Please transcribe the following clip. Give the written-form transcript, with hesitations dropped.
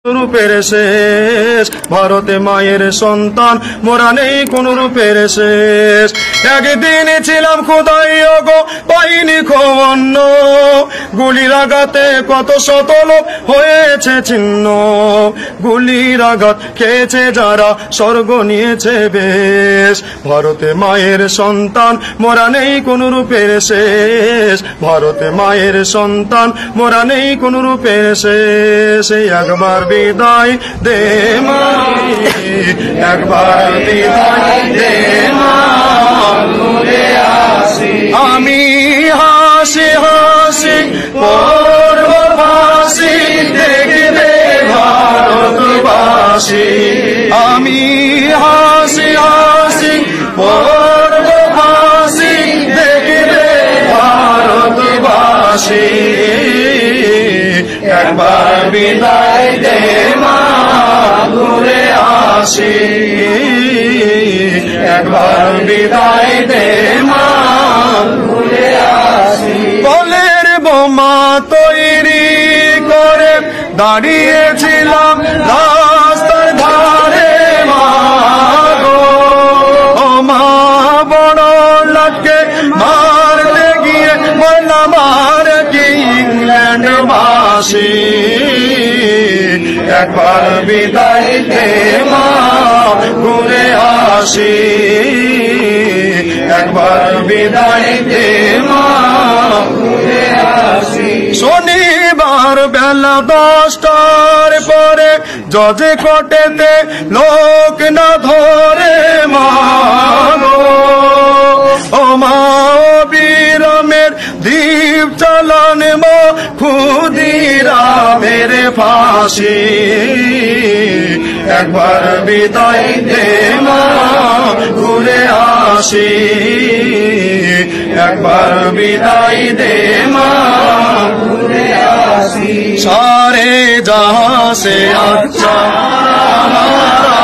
রূপের শেষ ভারতে মায়ের সন্তান মোরা নেই কোন রূপের শেষ। একদিন ছিলাম খোদাই গো পাইনি খবন্ন, গুলির আঘাতে কত শত লোক হয়েছে ছিন্ন। গুলির আঘাত খেয়েছে যারা স্বর্গ নিয়েছে বেশ। ভারতে মায়ের সন্তান মোরা নেই কোন রূপের শেষ। ভারতে মায়ের সন্তান মোরা নেই কোন রূপের শেষ। একবার বিদায় দে মা, একবার বিদায় দে মা, ঘুরে আসি। আমি হাসি হাসি করব ফাঁসি, দেখবে ভারতবাসী। আমি হাসি হাসি করব ফাঁসি, দেখবে ভারতবাসী। একবার বিদায় দে মা, ঘুরে আসি। একবার বিদায় দে মা, ঘুরে আসি। বলের বোমা তৈরি করে দাঁড়িয়েছিলাম রাস্তার ধারে মা গো। ও মা বড় লাগে মারতে গিয়ে বললাম আর কি ইংল্যান্ডবাসী। একবার বিদায় দে মা, ঘুরে আসি। একবার বিদায় দে মা, ঘুরে আসি। শনিবার বেলা 10টার পরে জজে কোর্টেতে লোক না ধরে মা গো। ও মা বিরামের দ্বীপ চালান মা, ক্ষুদিরামের ফাঁসি। একবার বিদায় দে মা, ঘুরে আসি। একবার বিদায় দে মা, ঘুরে আসি। सारे जहां से अच्छा हमारा